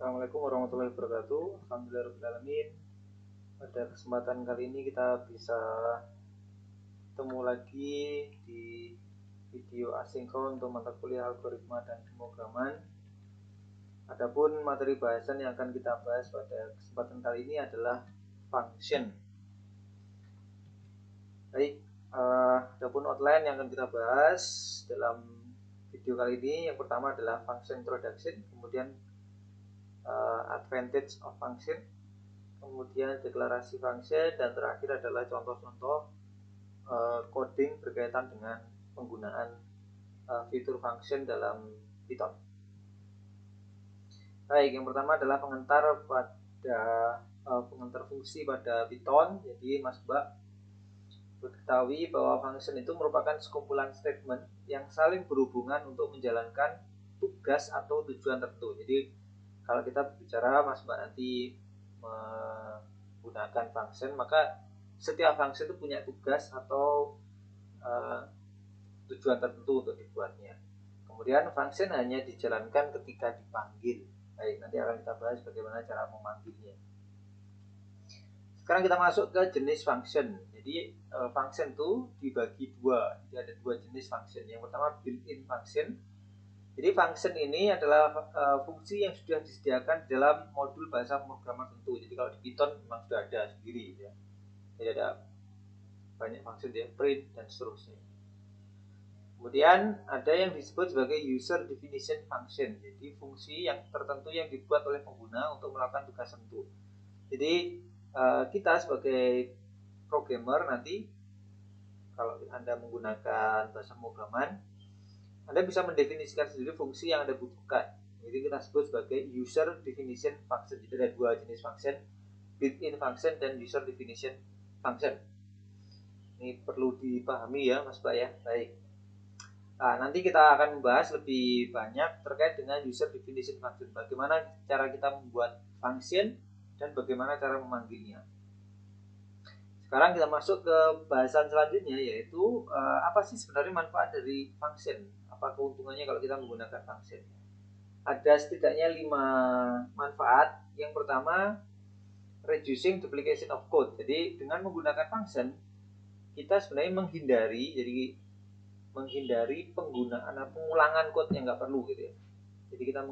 Assalamualaikum warahmatullahi wabarakatuh. Alhamdulillahirrahmanirrahim. Pada kesempatan kali ini kita bisa ketemu lagi di video asinkron untuk mata kuliah algoritma dan pemrograman. Adapun materi bahasan yang akan kita bahas pada kesempatan kali ini adalah function. Baik, adapun outline yang akan kita bahas dalam video kali ini, yang pertama adalah function introduction, kemudian advantage of function, kemudian deklarasi function, dan terakhir adalah contoh-contoh coding berkaitan dengan penggunaan fitur function dalam Python. Baik, yang pertama adalah pengantar fungsi pada Python. Jadi Mas Mbak ketahui bahwa function itu merupakan sekumpulan statement yang saling berhubungan untuk menjalankan tugas atau tujuan tertentu. Jadi kalau kita bicara Mas Mbak nanti menggunakan function, maka setiap function itu punya tugas atau tujuan tertentu untuk dibuatnya. Kemudian function hanya dijalankan ketika dipanggil. Baik, nanti akan kita bahas bagaimana cara memanggilnya. Sekarang kita masuk ke jenis function. Jadi function itu dibagi dua. Jadi ada dua jenis function. Yang pertama built-in function. Jadi function ini adalah fungsi yang sudah disediakan dalam modul bahasa pemrograman tertentu. Jadi kalau di Python memang sudah ada sendiri, ya. Jadi ada banyak function, ya, print dan seterusnya. Kemudian ada yang disebut sebagai user definition function. Jadi fungsi yang tertentu yang dibuat oleh pengguna untuk melakukan tugas tertentu. Jadi kita sebagai programmer nanti, kalau Anda menggunakan bahasa pemrograman, Anda bisa mendefinisikan sendiri fungsi yang Anda butuhkan. Jadi kita sebut sebagai user definition function. Jadi ada dua jenis function, built-in function dan user definition function. Ini perlu dipahami ya Mas Pak ya. Baik. Nah, nanti kita akan membahas lebih banyak terkait dengan user definition function. Bagaimana cara kita membuat function dan bagaimana cara memanggilnya. Sekarang kita masuk ke bahasan selanjutnya, yaitu apa sih sebenarnya manfaat dari function? Apa keuntungannya kalau kita menggunakan function? Ada setidaknya 5 manfaat. Yang pertama, reducing duplication of code. Jadi dengan menggunakan function, kita sebenarnya menghindari penggunaan pengulangan code yang nggak perlu, gitu ya. Jadi kita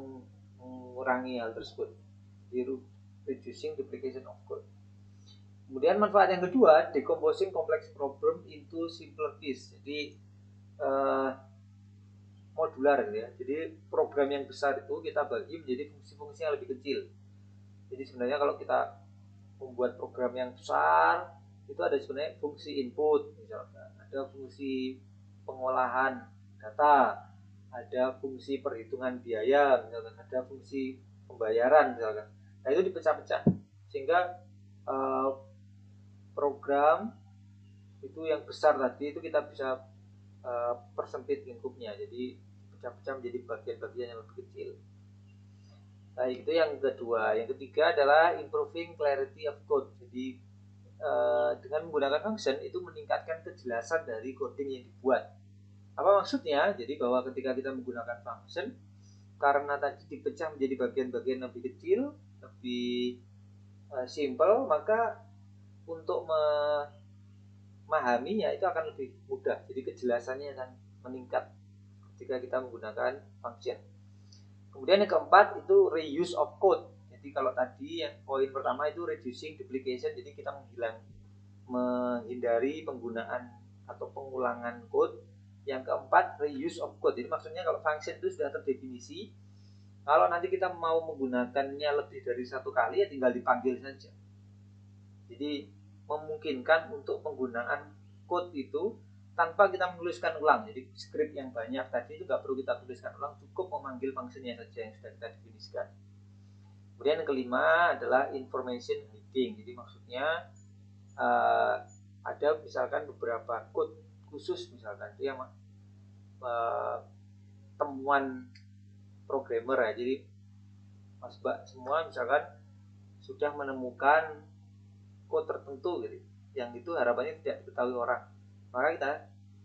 mengurangi hal tersebut. Jadi reducing duplication of code. Kemudian manfaat yang kedua, decomposing complex problem into simpler piece. Jadi modular, gitu ya. Jadi program yang besar itu kita bagi menjadi fungsi-fungsi yang lebih kecil. Jadi sebenarnya kalau kita membuat program yang besar, itu ada sebenarnya fungsi input, misalkan ada fungsi pengolahan data, ada fungsi perhitungan biaya, misalkan ada fungsi pembayaran, misalkan. Nah itu dipecah-pecah sehingga program itu yang besar tadi itu kita bisa persempit lingkupnya, jadi pecah-pecah menjadi bagian-bagian yang lebih kecil. Nah itu yang kedua. Yang ketiga adalah improving clarity of code. Jadi dengan menggunakan function itu meningkatkan kejelasan dari coding yang dibuat. Apa maksudnya? Jadi bahwa ketika kita menggunakan function, karena tadi dipecah menjadi bagian-bagian lebih kecil, lebih simple, maka untuk memahaminya itu akan lebih mudah. Jadi kejelasannya akan meningkat ketika kita menggunakan function. Kemudian yang keempat itu reuse of code. Jadi kalau tadi yang poin pertama itu reducing duplication, jadi kita menghindari penggunaan atau pengulangan code. Yang keempat reuse of code. Jadi maksudnya kalau function itu sudah terdefinisi, kalau nanti kita mau menggunakannya lebih dari satu kali ya tinggal dipanggil saja. Jadi memungkinkan untuk penggunaan code itu tanpa kita menuliskan ulang. Jadi script yang banyak tadi itu nggak perlu kita tuliskan ulang, cukup memanggil fungsinya saja yang sudah kita definisikan. Kemudian yang kelima adalah information hiding. Jadi maksudnya ada misalkan beberapa code khusus, misalkan itu yang temuan programmer ya. Jadi Mas Mbak semua misalkan sudah menemukan code tertentu gitu, yang itu harapannya tidak diketahui orang, maka kita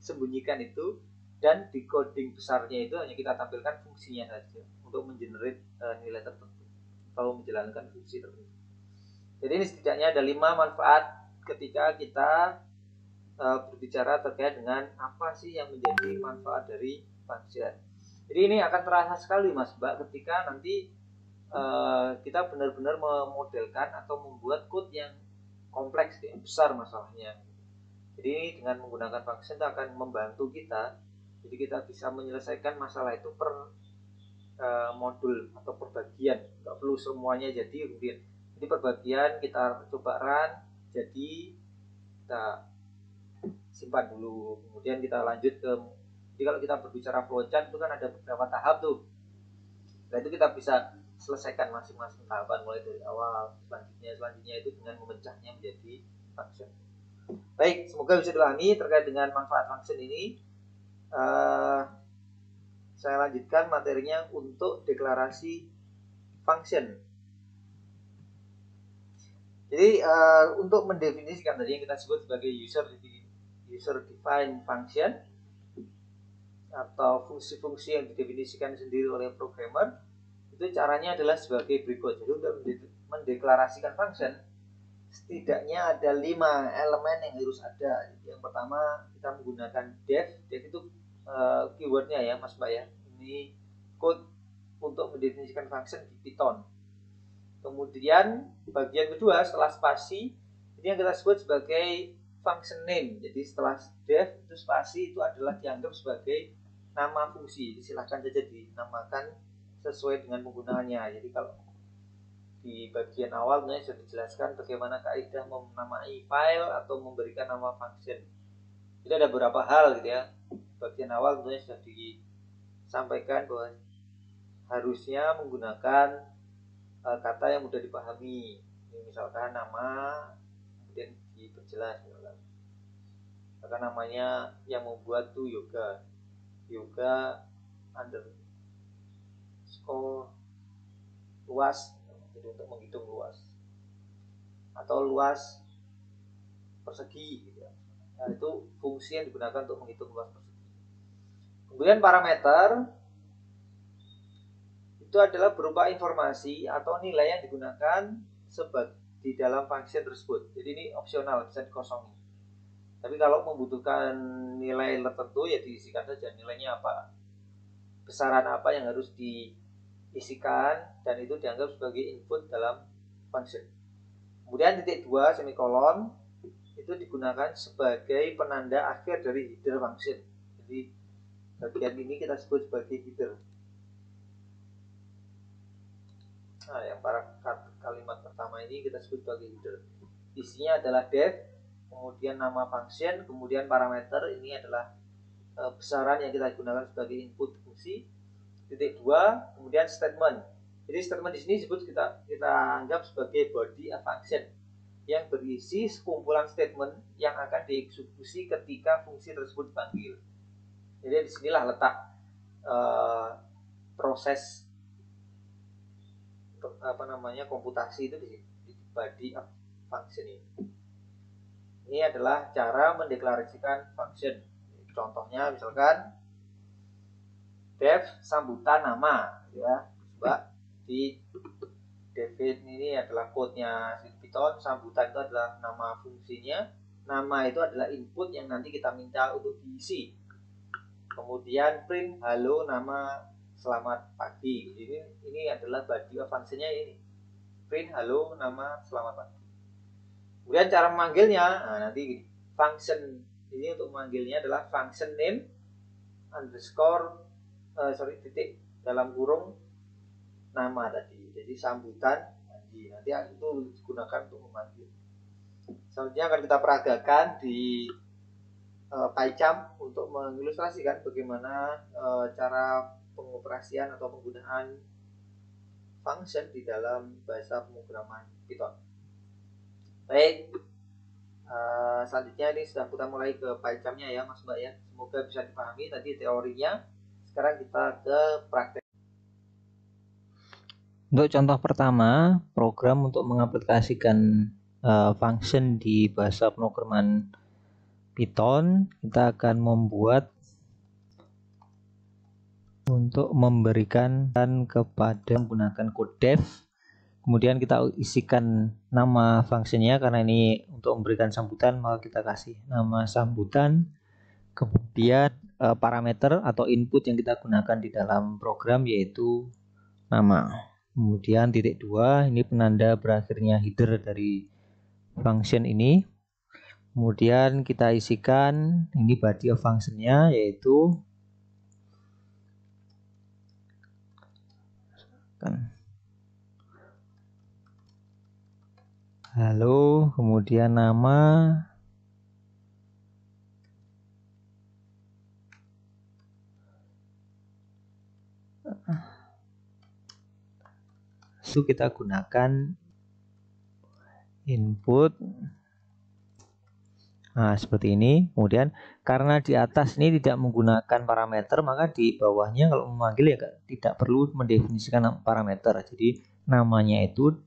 sembunyikan itu dan di coding besarnya itu hanya kita tampilkan fungsinya saja untuk mengenerate nilai tertentu. atau menjalankan fungsi tertentu. Jadi ini setidaknya ada 5 manfaat ketika kita berbicara terkait dengan apa sih yang menjadi manfaat dari function. Jadi ini akan terasa sekali Mas Mbak ketika nanti kita benar-benar memodelkan atau membuat code yang kompleks, yang besar masalahnya. Jadi dengan menggunakan function itu akan membantu kita. Jadi kita bisa menyelesaikan masalah itu per modul atau per bagian, nggak perlu semuanya jadi rutin. Jadi per bagian kita coba run, jadi kita simpan dulu, kemudian kita lanjut ke. Jadi kalau kita berbicara flowchart itu kan ada beberapa tahap tuh. Nah itu kita bisa selesaikan masing-masing tahapan mulai dari awal, selanjutnya itu dengan memecahnya menjadi function. Baik, semoga bisa dipahami terkait dengan manfaat function ini. Saya lanjutkan materinya untuk deklarasi function. Jadi untuk mendefinisikan tadi yang kita sebut sebagai user defined function atau fungsi-fungsi yang didefinisikan sendiri oleh programmer, itu caranya adalah sebagai berikut. Jadi untuk mendeklarasikan function setidaknya ada 5 elemen yang harus ada. Jadi yang pertama kita menggunakan def itu keywordnya ya Mas Mbak ya. Ini code untuk mendefinisikan function di Python. Kemudian bagian kedua setelah spasi ini yang kita sebut sebagai function name. Jadi setelah def itu spasi itu adalah dianggap sebagai nama fungsi. Jadi silahkan saja dinamakan sesuai dengan penggunaannya. Jadi kalau di bagian awal sudah dijelaskan bagaimana kaidah menamai file atau memberikan nama function. Jadi ada beberapa hal gitu ya. Bagian awal tentunya sudah disampaikan bahwa harusnya menggunakan kata yang mudah dipahami. Ini misalkan nama, kemudian diperjelas. Misalkan namanya yang membuat tuh yoga underscore luas, jadi untuk menghitung luas, atau luas persegi gitu ya. Nah, itu fungsi yang digunakan untuk menghitung luas persegi. Kemudian parameter itu adalah berupa informasi atau nilai yang digunakan di dalam function tersebut. Jadi ini opsional, bisa dikosongi. Tapi kalau membutuhkan nilai tertentu ya diisikan saja nilainya apa, besaran apa yang harus diisikan, dan itu dianggap sebagai input dalam function. Kemudian titik 2 semikolon itu digunakan sebagai penanda akhir dari header function. Jadi bagian ini kita sebut sebagai header. Nah, yang kalimat pertama ini kita sebut sebagai header. Isinya adalah def, kemudian nama function, kemudian parameter ini adalah besaran yang kita gunakan sebagai input fungsi. Titik 2, kemudian statement. Jadi statement di sini disebut kita anggap sebagai body of function yang berisi sekumpulan statement yang akan dieksekusi ketika fungsi tersebut dipanggil. Jadi disinilah letak proses komputasi itu di body of function ini. Ini adalah cara mendeklarasikan function. Contohnya misalkan def sambutan nama ya. Coba di define ini adalah code-nya Python, sambutan itu adalah nama fungsinya, nama itu adalah input yang nanti kita minta untuk diisi. Kemudian print halo nama selamat pagi. Ini adalah body of function-nya ini. Print halo nama selamat pagi. Kemudian cara memanggilnya, nah nanti function ini untuk memanggilnya adalah function name underscore titik dalam kurung nama tadi. Jadi sambutan nanti itu digunakan untuk memanggil. Selanjutnya akan kita peragakan di PyCharm untuk mengilustrasikan bagaimana cara pengoperasian atau penggunaan function di dalam bahasa pemrograman Python. Baik, selanjutnya ini sudah kita mulai ke PyCharm-nya ya Mas Mbak ya. Semoga bisa dipahami tadi teorinya. Sekarang kita ke praktek. Untuk contoh pertama, program untuk mengaplikasikan function di bahasa pemrograman Python, kita akan membuat untuk memberikan kepada menggunakan code def Kemudian kita isikan nama fungsinya, karena ini untuk memberikan sambutan maka kita kasih nama sambutan. Kemudian parameter atau input yang kita gunakan di dalam program yaitu nama. Kemudian titik 2 ini penanda berakhirnya header dari function ini. Kemudian kita isikan ini body of functionnya yaitu halo, kemudian nama, so kita gunakan input. Nah, seperti ini. Kemudian karena di atas ini tidak menggunakan parameter, maka di bawahnya kalau memanggil ya tidak perlu mendefinisikan parameter. Jadi namanya itu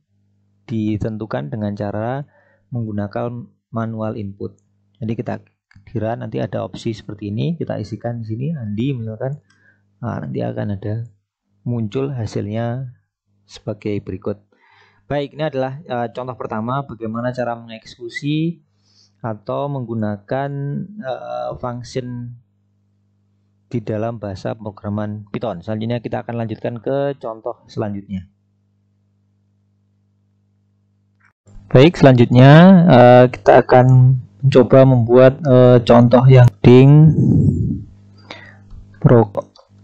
ditentukan dengan cara menggunakan manual input. Jadi kita kira nanti ada opsi seperti ini, kita isikan di sini Andi misalkan. Nah, nanti akan ada muncul hasilnya sebagai berikut. Baik, ini adalah contoh pertama bagaimana cara mengeksekusi atau menggunakan function di dalam bahasa pemrograman Python. Selanjutnya kita akan lanjutkan ke contoh selanjutnya. Baik, selanjutnya kita akan mencoba membuat contoh yang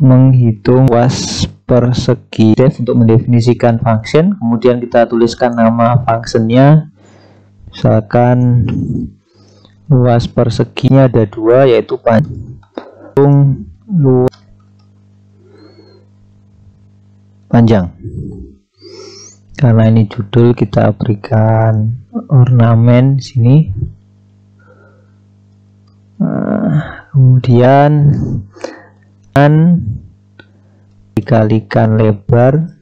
menghitung luas persegi untuk mendefinisikan function. Kemudian kita tuliskan nama functionnya, misalkan luas perseginya ada 2 yaitu panjang. Karena ini judul kita berikan ornamen sini. Kemudian dikalikan lebar.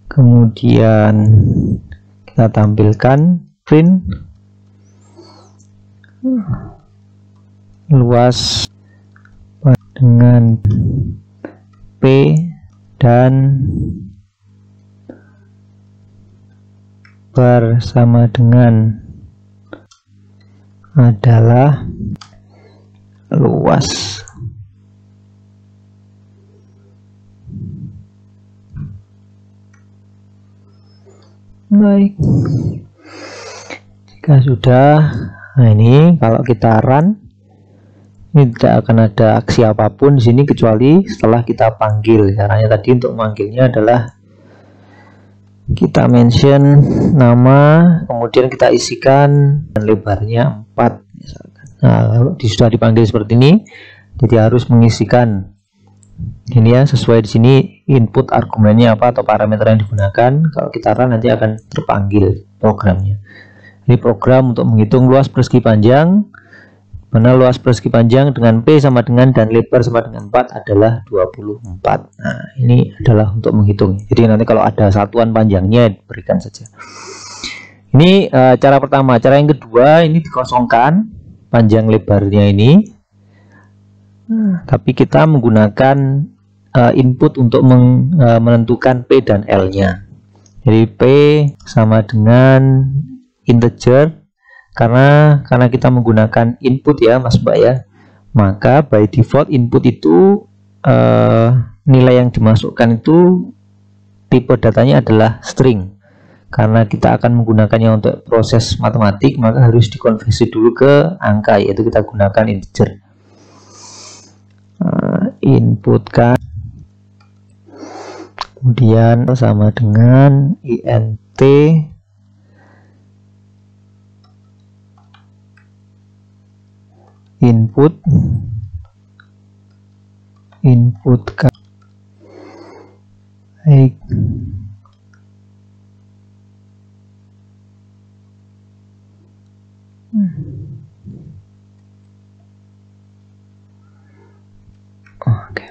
Kemudian kita tampilkan print luas dengan P dan bar sama dengan adalah luas. Baik, jika sudah, nah ini kalau kita run ini tidak akan ada aksi apapun di sini kecuali setelah kita panggil. Caranya tadi untuk memanggilnya adalah kita mention nama, kemudian kita isikan dan lebarnya 4 misalkan. Nah, kalau sudah dipanggil seperti ini, jadi harus mengisikan ini ya, sesuai di sini input argumennya apa atau parameter yang digunakan. Kalau kita run nanti akan terpanggil programnya. Ini program untuk menghitung luas persegi panjang, mana luas persegi panjang dengan P sama dengan dan lebar sama dengan 4 adalah 24. Nah, ini adalah untuk menghitung. Jadi nanti kalau ada satuan panjangnya berikan saja. Ini cara pertama. Cara yang kedua, ini dikosongkan panjang lebarnya ini. Tapi kita menggunakan input untuk menentukan P dan L-nya. Jadi P sama dengan integer. Karena kita menggunakan input ya Mas Mbak ya, maka by default input itu nilai yang dimasukkan itu tipe datanya adalah string. Karena kita akan menggunakannya untuk proses matematik, maka harus dikonversi dulu ke angka, yaitu kita gunakan integer. Inputkan, kemudian sama dengan int inputkan. Baik. Oke.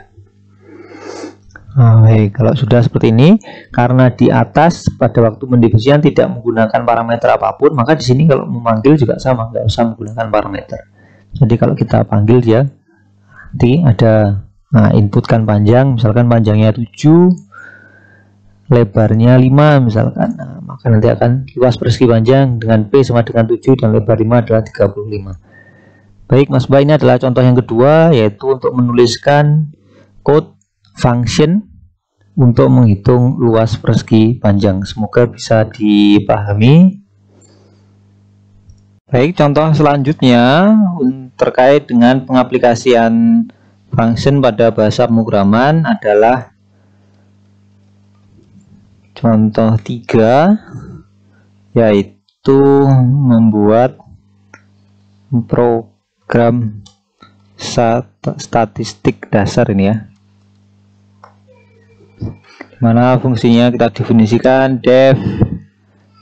Baik, kalau sudah seperti ini, karena di atas pada waktu mendefinisikan tidak menggunakan parameter apapun, maka di sini kalau memanggil juga sama, nggak usah menggunakan parameter. Jadi kalau kita panggil dia, nanti ada inputkan panjang, misalkan panjangnya 7, lebarnya 5 misalkan. Nah, maka nanti akan luas persegi panjang dengan P sama dengan 7 dan lebar 5 adalah 35. Baik Mas Mbak, ini adalah contoh yang kedua, yaitu untuk menuliskan code function untuk menghitung luas persegi panjang. Semoga bisa dipahami. Baik, contoh selanjutnya terkait dengan pengaplikasian function pada bahasa pemrograman adalah contoh 3, yaitu membuat program statistik dasar ini ya, mana fungsinya kita definisikan def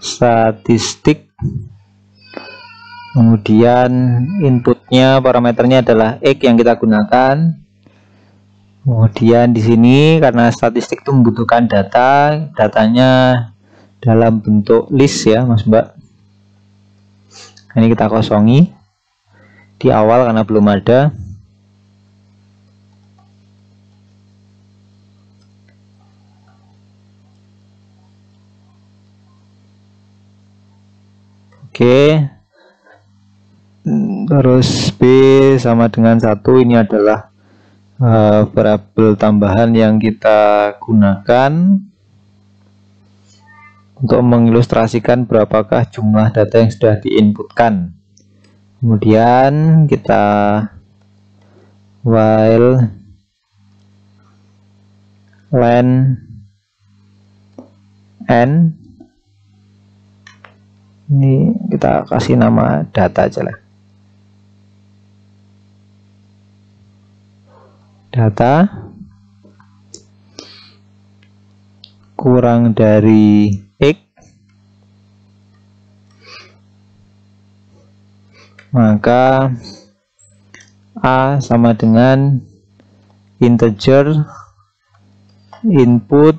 statistik, kemudian inputnya parameternya adalah X yang kita gunakan. Kemudian di sini karena statistik itu membutuhkan datanya dalam bentuk list ya Mas Mbak. Ini kita kosongi di awal karena belum ada. Oke, terus B sama dengan 1, ini adalah variabel tambahan yang kita gunakan untuk mengilustrasikan berapakah jumlah data yang sudah diinputkan. Kemudian kita while len n, ini kita kasih nama data aja lah, data kurang dari X, maka A sama dengan integer input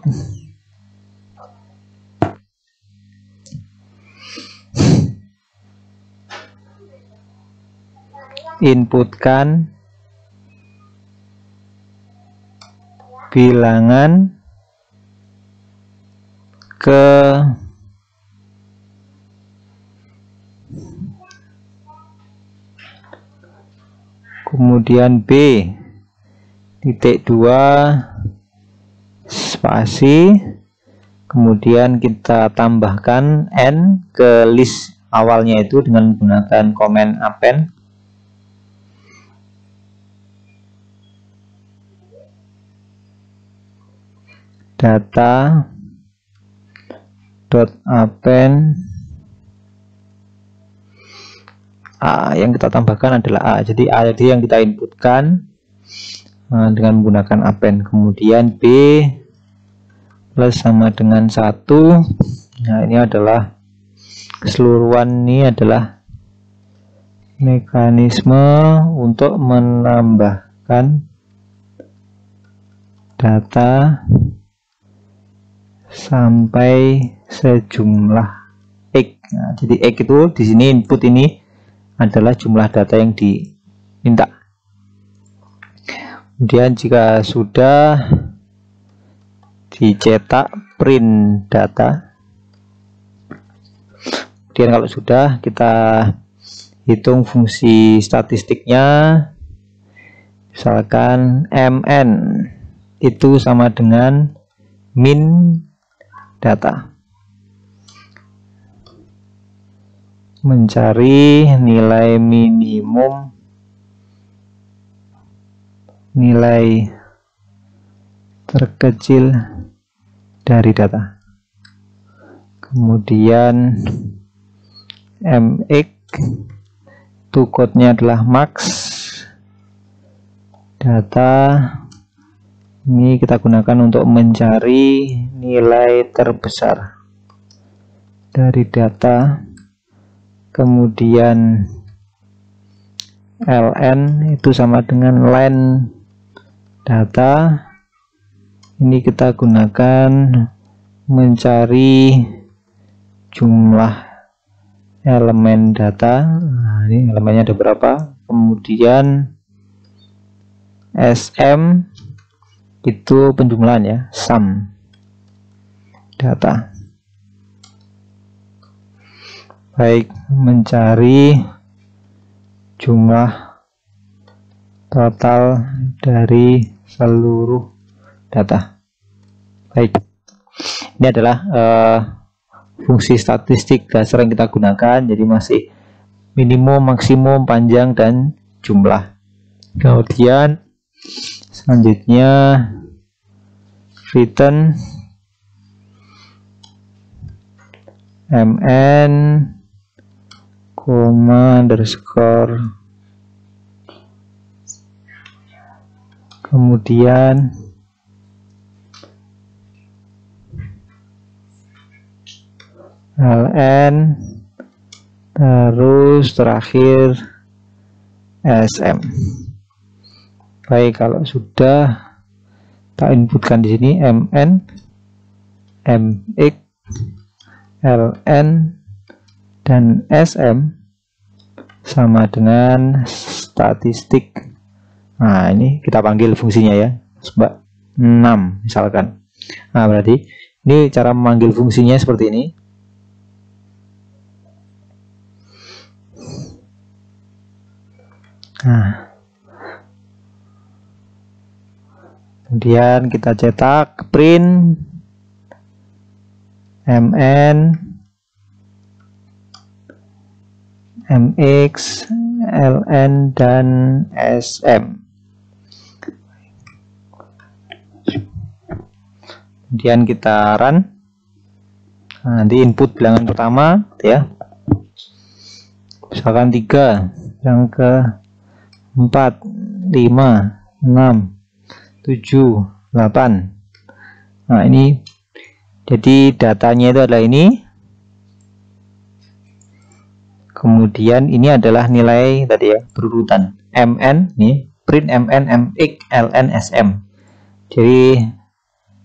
inputkan bilangan ke kemudian B titik 2 spasi, kemudian kita tambahkan n ke list awalnya itu dengan menggunakan komen append. Data dot append A, yang kita tambahkan adalah A. Jadi A tadi yang kita inputkan dengan menggunakan append. Kemudian B plus sama dengan 1. Nah, ini adalah keseluruhan, ini adalah mekanisme untuk menambahkan data sampai sejumlah X. Nah, jadi X itu di sini input ini adalah jumlah data yang diminta. Kemudian jika sudah dicetak print data. Kemudian kalau sudah, kita hitung fungsi statistiknya. Misalkan mn itu sama dengan min data, mencari nilai minimum, nilai terkecil dari data. Kemudian mx itu code-nya adalah max data, ini kita gunakan untuk mencari nilai terbesar dari data. Kemudian ln itu sama dengan len data, ini kita gunakan mencari jumlah elemen data. Nah, ini elemennya ada berapa. Kemudian sm itu penjumlahan ya, sum. data. Baik, mencari jumlah total dari seluruh data. Baik, ini adalah fungsi statistik dasar yang kita gunakan. Jadi masih minimum, maksimum, panjang, dan jumlah. Kemudian selanjutnya return mn underscore, kemudian ln, terus terakhir sm. Baik, kalau sudah tak inputkan di sini mn, mx, ln, dan sm sama dengan statistik. Nah, ini kita panggil fungsinya ya, Mbak 6 misalkan. Nah, berarti ini cara memanggil fungsinya seperti ini. Nah, kemudian kita cetak print mn, mx, ln, dan sm. Kemudian kita run. Nah, nanti input bilangan pertama ya, misalkan 3, yang ke 4, 5, 6, 7, 8. Nah, ini jadi datanya itu adalah ini. Kemudian ini adalah nilai tadi ya, berurutan mn, nih print mn, mx, ln, sm. Jadi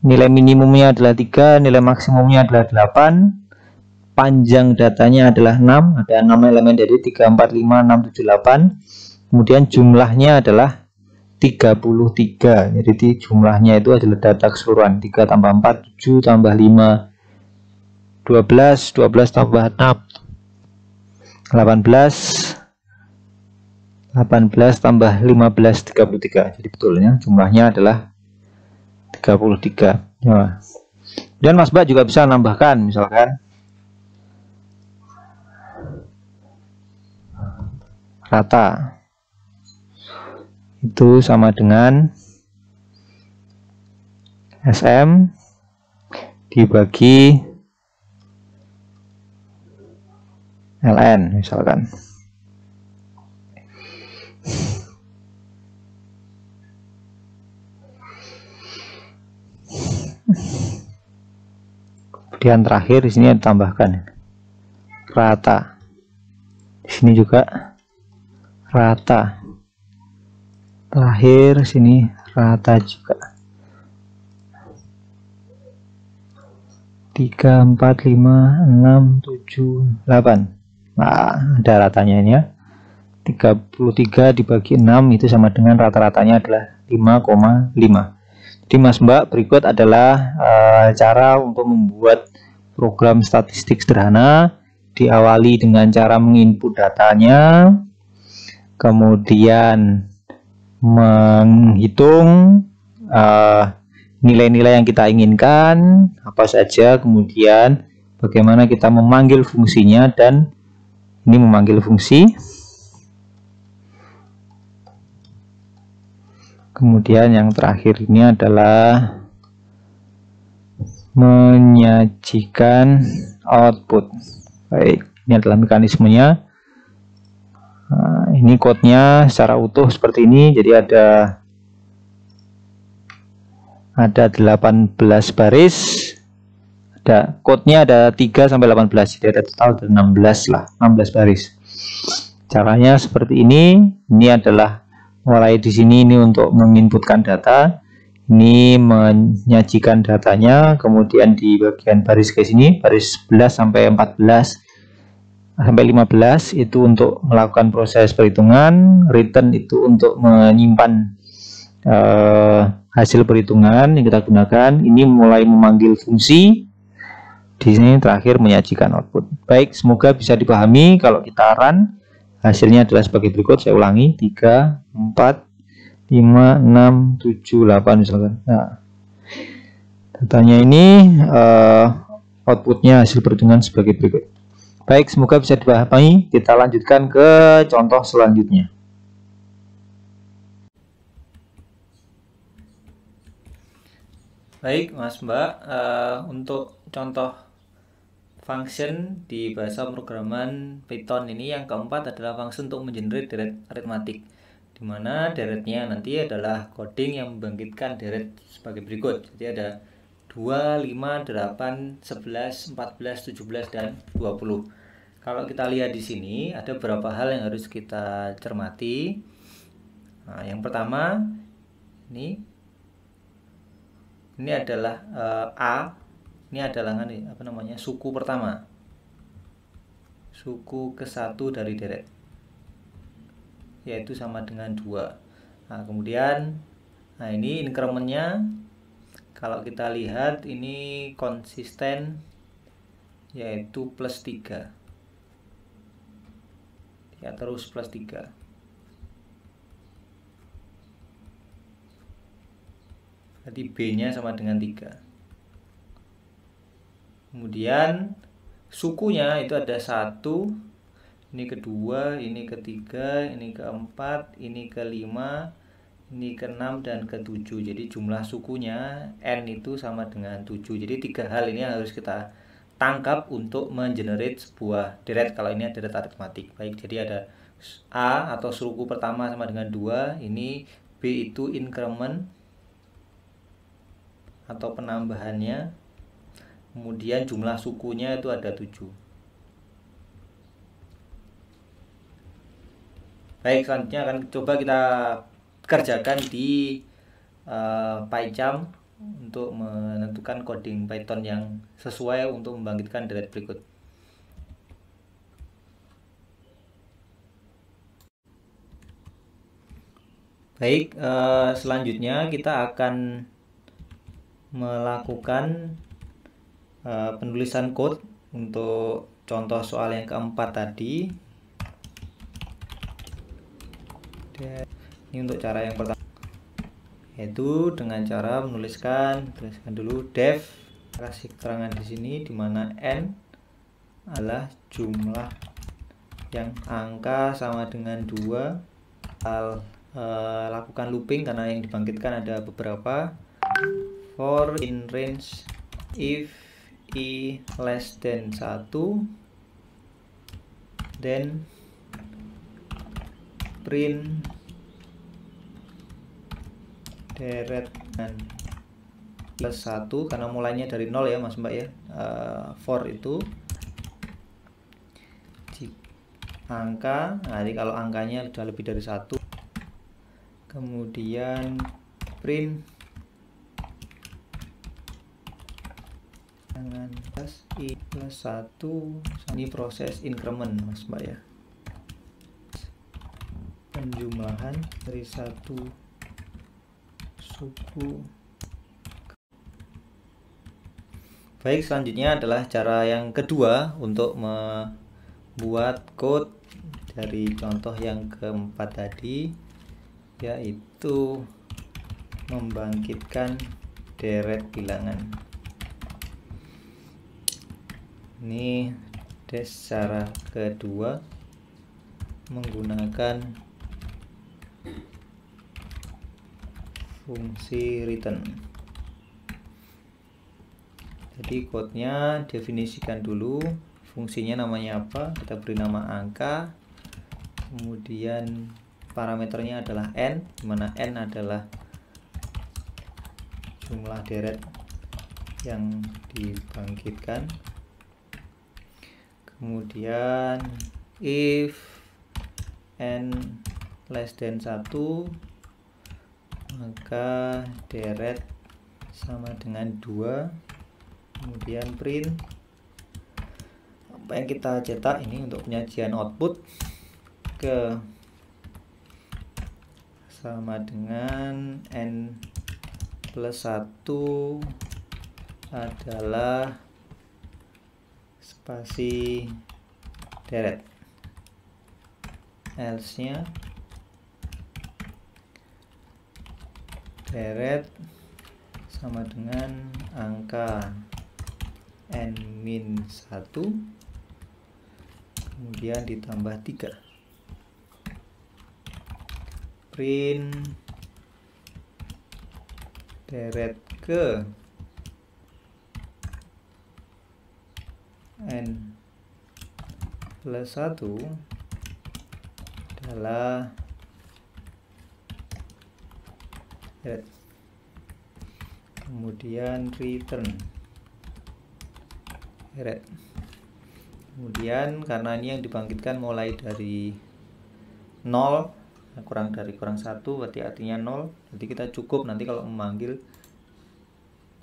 nilai minimumnya adalah 3, nilai maksimumnya adalah 8, panjang datanya adalah 6, ada 6 elemen dari 3, 4, 5, 6, 7, 8. Kemudian jumlahnya adalah 33. Jadi jumlahnya itu adalah data keseluruhan. 3 tambah 4, 7 tambah 5, 12, 12 tambah 6, 18, 18 tambah 15, 33. Jadi betulnya jumlahnya adalah 33. Ya. Dan Mas Mbak juga bisa nambahkan, misalkan rata itu sama dengan SM dibagi LN misalkan. Kemudian terakhir di sini ditambahkan rata. Di sini juga rata. Terakhir sini rata juga. 3, 4, 5, 6, 7, 8. Nah, ada ratanya ini ya. 33 dibagi 6 itu sama dengan rata-ratanya adalah 5,5. Jadi Mas Mbak, berikut adalah cara untuk membuat program statistik sederhana. Diawali dengan cara menginput datanya, kemudian menghitung nilai-nilai yang kita inginkan apa saja, kemudian bagaimana kita memanggil fungsinya, dan ini memanggil fungsi. Kemudian yang terakhir ini adalah menyajikan output. Baik, ini adalah mekanismenya. Nah, ini code-nya secara utuh seperti ini. Jadi ada 18 baris. Ada code-nya ada 3 sampai 18. Jadi ada total 16 lah, 16 baris. Caranya seperti ini. Ini adalah mulai di sini ini untuk menginputkan data. Ini menyajikan datanya, kemudian di bagian baris ke sini, baris 11 sampai 14 sampai 15 itu untuk melakukan proses perhitungan, return itu untuk menyimpan hasil perhitungan yang kita gunakan. Ini mulai memanggil fungsi, di sini terakhir menyajikan output. Baik, semoga bisa dipahami. Kalau kita run, hasilnya adalah sebagai berikut. Saya ulangi, 3, 4, 5, 6, 7, 8 misalkan. Nah, datanya ini outputnya hasil perhitungan sebagai berikut. Baik, semoga bisa dipahami. Kita lanjutkan ke contoh selanjutnya. Baik Mas Mbak, untuk contoh function di bahasa pemrograman Python ini yang keempat adalah function untuk mengenerate deret aritmatik, di mana deretnya nanti adalah coding yang membangkitkan deret sebagai berikut. Jadi ada 2, 5, 8, 11, 14, 17, dan 20. Kalau kita lihat di sini ada beberapa hal yang harus kita cermati. Nah, yang pertama ini adalah A. Ini adalah apa namanya, suku pertama, suku ke-1 dari deret, yaitu sama dengan 2. Nah, kemudian ini incrementnya kalau kita lihat ini konsisten, yaitu plus 3 ya, terus plus 3. Berarti B-nya sama dengan 3. Kemudian sukunya itu ada 1, ini kedua, ini ketiga, ini keempat, ini kelima, ini ke-6, dan ke-7. Jadi jumlah sukunya N itu sama dengan 7. Jadi 3 hal ini harus kita tangkap untuk mengenerate sebuah deret kalau ini deret aritmatik. Baik, jadi ada A atau suku pertama sama dengan 2, ini B itu increment atau penambahannya, kemudian jumlah sukunya itu ada 7. Baik, selanjutnya akan coba kita kerjakan di PyCharm untuk menentukan coding Python yang sesuai untuk membangkitkan deret berikut. Baik, selanjutnya kita akan melakukan penulisan code untuk contoh soal yang keempat tadi. Ini untuk cara yang pertama, yaitu dengan cara tuliskan dulu def, kasih keterangan di sini di mana n adalah jumlah yang angka sama dengan 2. Lakukan looping karena yang dibangkitkan ada beberapa. For in range if i less than 1, then print deret plus 1, karena mulainya dari 0 ya Mas Mbak ya. For itu angka, nah jadi kalau angkanya sudah lebih dari 1, kemudian print dengan plus i plus 1. Ini proses increment Mas Mbak ya, penjumlahan dari 1 suku. Baik, selanjutnya adalah cara yang kedua untuk membuat code dari contoh yang keempat tadi, yaitu membangkitkan deret bilangan. Ini cara kedua menggunakan fungsi return. Jadi code-nya definisikan dulu, fungsinya namanya apa, kita beri nama angka, kemudian parameternya adalah n, dimana n adalah jumlah deret yang dibangkitkan. Kemudian if n less than 1, maka deret sama dengan 2. Kemudian print apa yang kita cetak ini untuk penyajian output ke sama dengan n plus 1 adalah spasi deret, else nya deret sama dengan angka n-1 kemudian ditambah 3, print deret ke n plus 1 adalah deret, kemudian return deret. Kemudian karena ini yang dibangkitkan mulai dari 0, kurang 1 berarti artinya 0, jadi kita cukup nanti kalau memanggil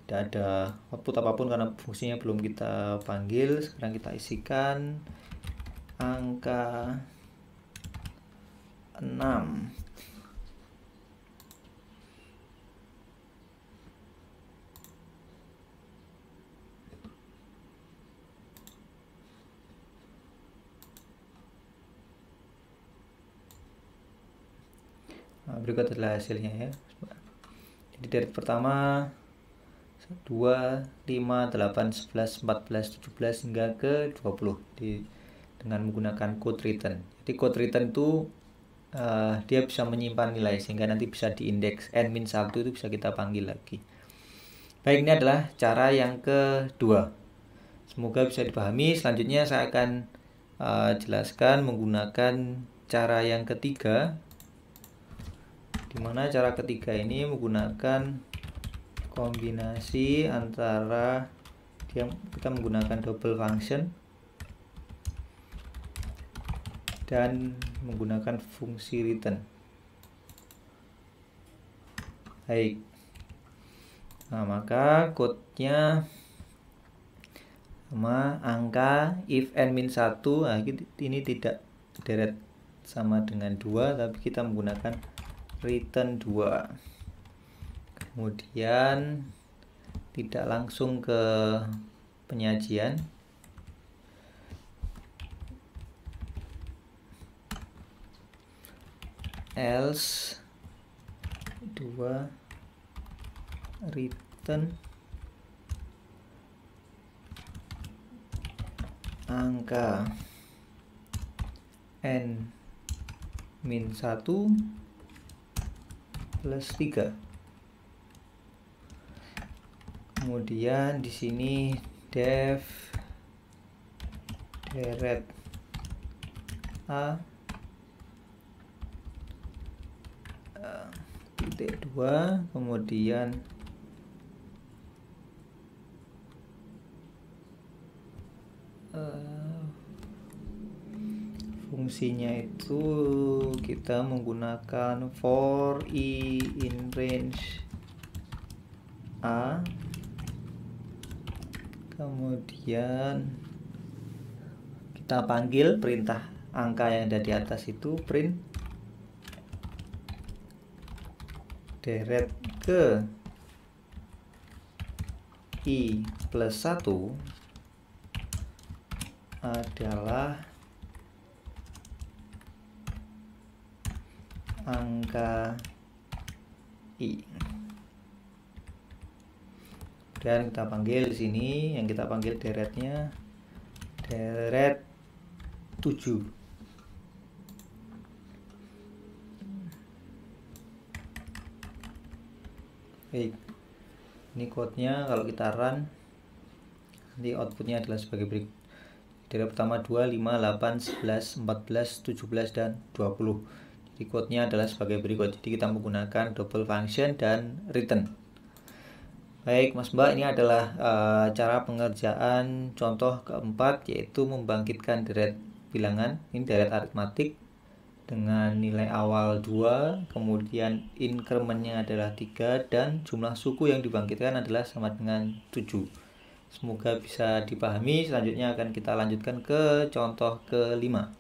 tidak ada output apapun karena fungsinya belum kita panggil. Sekarang kita isikan angka 6. Nah, berikut adalah hasilnya ya. Jadi deret pertama 2, 5, 8, 11, 14, 17 hingga ke 20 dengan menggunakan code return. Jadi code return itu dia bisa menyimpan nilai sehingga nanti bisa diindeks n-1 itu bisa kita panggil lagi. Baik, ini adalah cara yang kedua. Semoga bisa dipahami. Selanjutnya saya akan jelaskan menggunakan cara yang ketiga, dimana cara ketiga ini menggunakan kombinasi antara kita menggunakan double function dan menggunakan fungsi return. Baik, nah maka code-nya sama angka if n-1, nah ini tidak deret sama dengan 2 tapi kita menggunakan return 2, kemudian tidak langsung ke penyajian, else 2 return angka n-1 plus 3. Kemudian di sini def deret a titik 2, kemudian fungsinya itu kita menggunakan for i in range a, kemudian kita panggil perintah angka yang ada di atas itu print deret ke i plus 1 adalah angka i. Dan kita panggil di sini, yang kita panggil deretnya deret 7. Baik, ini code-nya kalau kita run nanti outputnya adalah sebagai berikut. Deret pertama 2, 5, 8, 11, 14, 17 dan 20. Jadi code-nya adalah sebagai berikut. Jadi kita menggunakan double function dan return. Baik Mas Mbak, ini adalah cara pengerjaan contoh keempat, yaitu membangkitkan deret bilangan. Ini deret aritmatik dengan nilai awal 2, kemudian incrementnya adalah 3, dan jumlah suku yang dibangkitkan adalah sama dengan 7. Semoga bisa dipahami. Selanjutnya akan kita lanjutkan ke contoh kelima.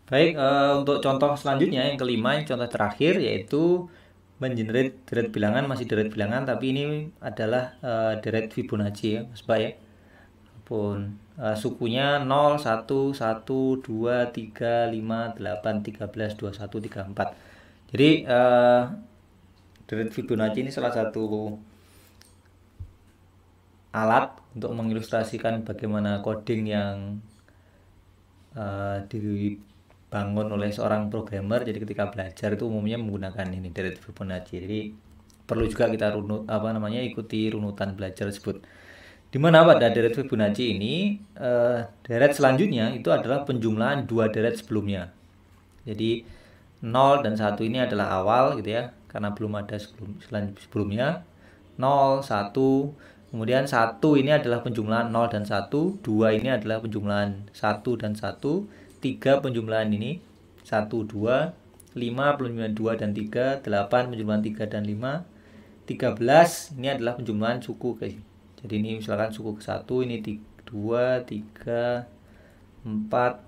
Baik, untuk contoh selanjutnya yang kelima, yang contoh terakhir, yaitu mengenerate deret bilangan, masih deret bilangan, tapi ini adalah deret Fibonacci ya Mas Pak ya. Pun sukunya 0, 1, 1, 2, 3, 5, 8, 13, 21, 34. Jadi deret Fibonacci ini salah satu alat untuk mengilustrasikan bagaimana coding yang dibangun oleh seorang programmer. Jadi ketika belajar itu umumnya menggunakan ini deret Fibonacci. Jadi perlu juga kita ikuti runutan belajar tersebut. Dimana pada deret Fibonacci ini deret selanjutnya itu adalah penjumlahan dua deret sebelumnya. Jadi 0 dan 1 ini adalah awal gitu ya, karena belum ada sebelumnya. 0, 1, kemudian 1 ini adalah penjumlahan 0 dan 1, 2 ini adalah penjumlahan 1 dan 1, 3 penjumlahan ini 1, 2, 5 penjumlahan 2 dan 3, 8 penjumlahan 3 dan 5, 13 ini adalah penjumlahan suku guys. Jadi ini misalkan suku ke 1, ini 2, 3, 4,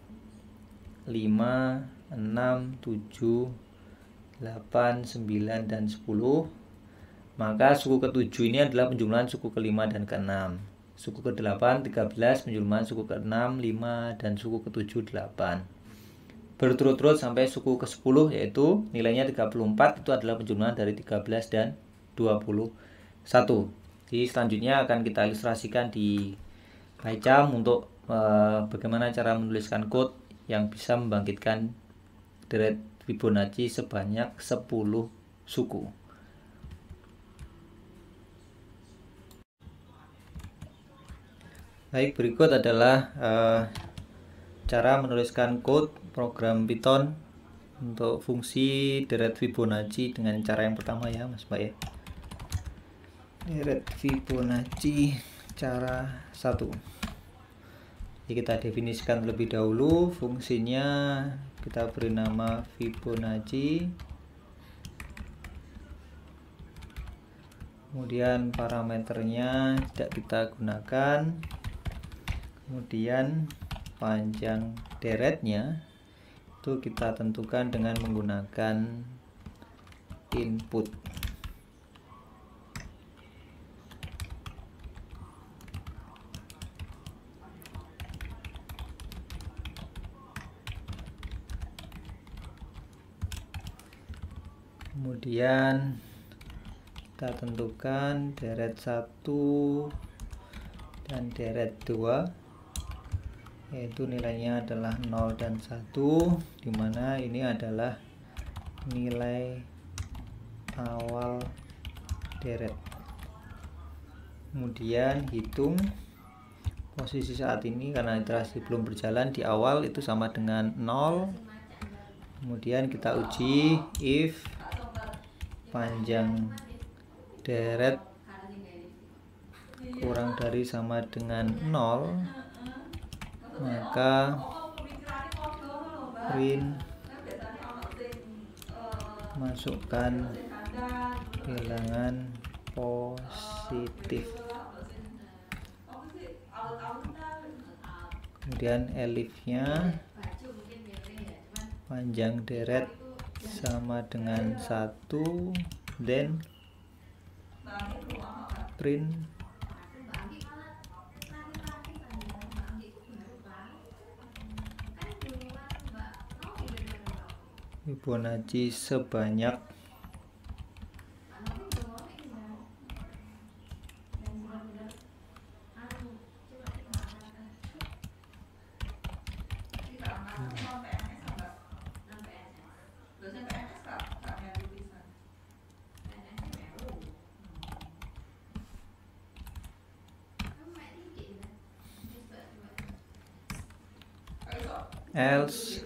5, 6, 7, 8, 9, dan 10. Maka suku ke-7 ini adalah penjumlahan suku ke-5 dan ke-6. Suku ke-8 13 penjumlahan suku ke-6 5 dan suku ke-7 8. Berturut-turut sampai suku ke-10 yaitu nilainya 34 itu adalah penjumlahan dari 13 dan 21. Jadi selanjutnya akan kita ilustrasikan di PyCharm untuk bagaimana cara menuliskan code yang bisa membangkitkan deret Fibonacci sebanyak 10 suku. Baik, berikut adalah cara menuliskan code program Python untuk fungsi deret Fibonacci dengan cara yang pertama ya Mas Pak ya. Deret Fibonacci cara 1. Jadi kita definisikan terlebih dahulu fungsinya, kita beri nama Fibonacci. Kemudian parameternya tidak kita gunakan. Kemudian panjang deretnya itu kita tentukan dengan menggunakan input. Kemudian kita tentukan deret 1 dan deret 2, yaitu nilainya adalah 0 dan 1, dimana ini adalah nilai awal deret. Kemudian hitung posisi saat ini karena iterasi belum berjalan di awal itu sama dengan 0. Kemudian kita uji if panjang deret kurang dari sama dengan 0, maka print masukkan bilangan positif. Kemudian elifnya panjang deret sama dengan 1, then print Fibonacci sebanyak else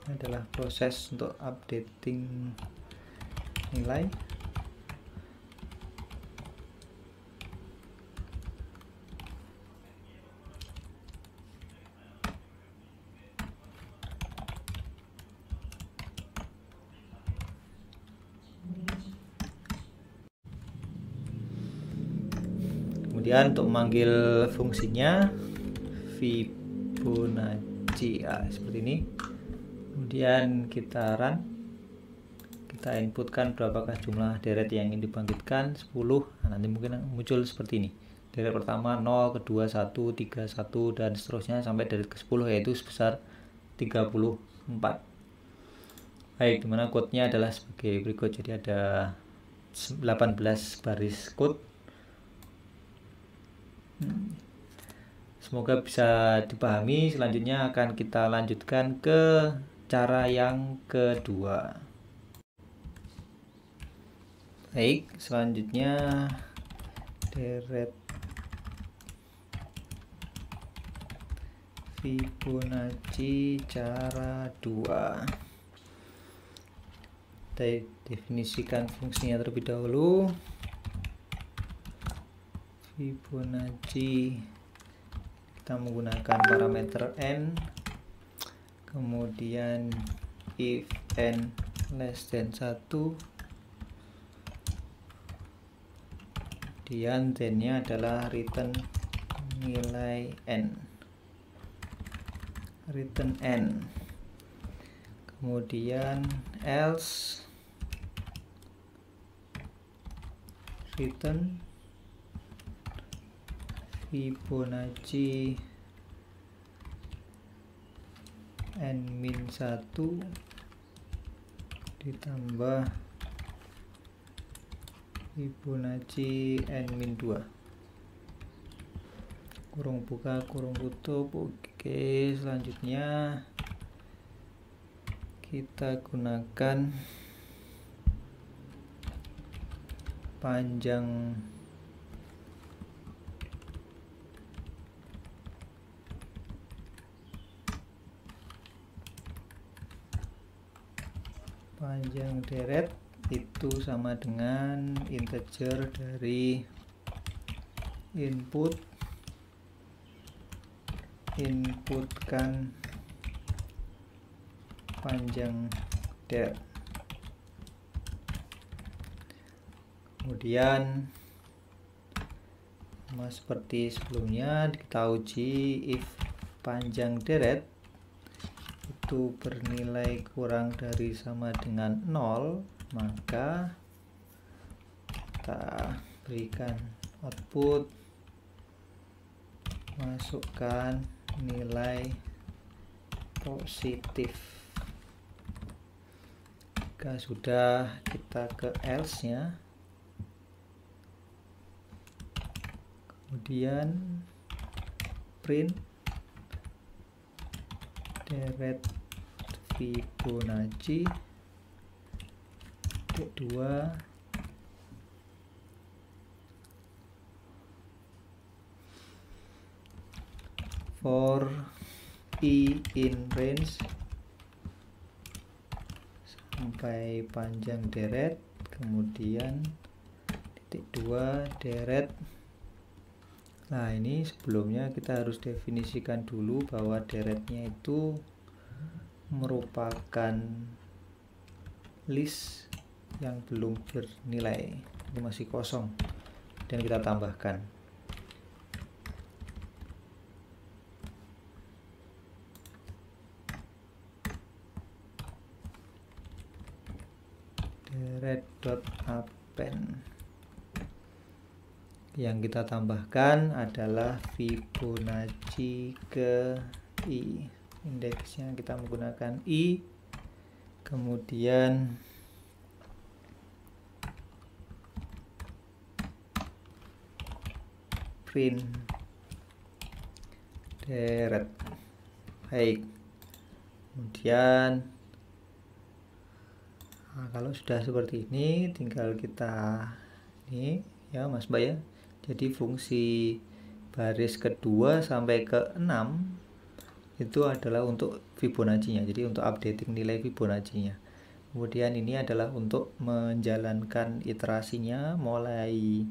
Ini adalah proses untuk updating nilai. Kemudian untuk memanggil fungsinya Fibonacci seperti ini. Kemudian kita run, kita inputkan berapakah jumlah deret yang ingin dibangkitkan, 10. Nah, nanti mungkin muncul seperti ini, deret pertama 0, kedua 1, 3, 1, dan seterusnya sampai deret ke 10, yaitu sebesar 34. Baik, dimana code-nya adalah sebagai berikut. Jadi ada 18 baris code. Semoga bisa dipahami. Selanjutnya akan kita lanjutkan ke cara yang kedua. Baik, selanjutnya deret Fibonacci cara 2. Kita definisikan fungsinya terlebih dahulu. Fibonacci, kita menggunakan parameter n, kemudian if n less than 1, kemudian then-nya adalah return nilai n, kemudian else return Fibonacci n-1 ditambah Fibonacci n-2, kurung buka kurung tutup. Oke, selanjutnya kita gunakan panjang deret itu sama dengan integer dari inputkan panjang deret. Kemudian sama seperti sebelumnya, kita uji if panjang deret itu bernilai kurang dari sama dengan 0, maka kita berikan output, masukkan nilai positif. Jika sudah, kita ke else nya, kemudian print deret Fibonacci 2 for i in range sampai panjang deret, kemudian titik 2 deret. Nah, ini sebelumnya kita harus definisikan dulu bahwa deretnya itu merupakan list yang belum bernilai, ini masih kosong, dan kita tambahkan deret.append. Yang kita tambahkan adalah Fibonacci ke i, indeksnya kita menggunakan i, kemudian print deret. Baik, kemudian kalau sudah seperti ini, tinggal kita ini ya Mas Mbak ya. Jadi fungsi baris kedua sampai ke 6 itu adalah untuk Fibonacci-nya, jadi untuk updating nilai Fibonacci-nya. Kemudian ini adalah untuk menjalankan iterasinya mulai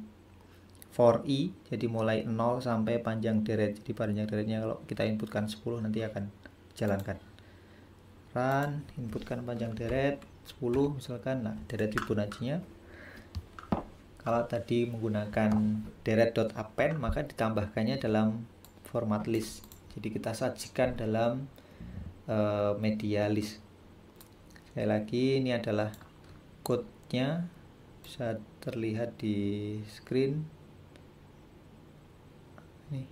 for i, jadi mulai 0 sampai panjang deret. Jadi panjang deretnya kalau kita inputkan 10 nanti akan jalankan. Run, inputkan panjang deret 10 misalkan. Nah, deret Fibonacci-nya kalau tadi menggunakan deret.append maka ditambahkannya dalam format list. Jadi kita sajikan dalam media list. Sekali lagi ini adalah code-nya, bisa terlihat di screen. Nih.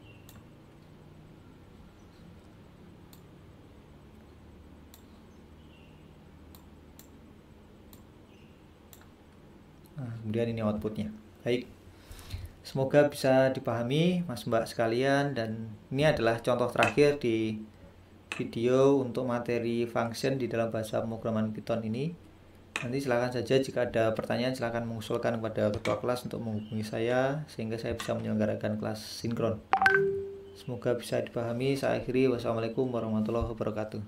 Nah, kemudian ini outputnya. Baik, semoga bisa dipahami Mas Mbak sekalian, dan ini adalah contoh terakhir di video untuk materi function di dalam bahasa pemrograman Python ini. Nanti silakan saja jika ada pertanyaan silakan mengusulkan kepada ketua kelas untuk menghubungi saya sehingga saya bisa menyelenggarakan kelas sinkron. Semoga bisa dipahami. Saya akhiri. Wassalamualaikum warahmatullahi wabarakatuh.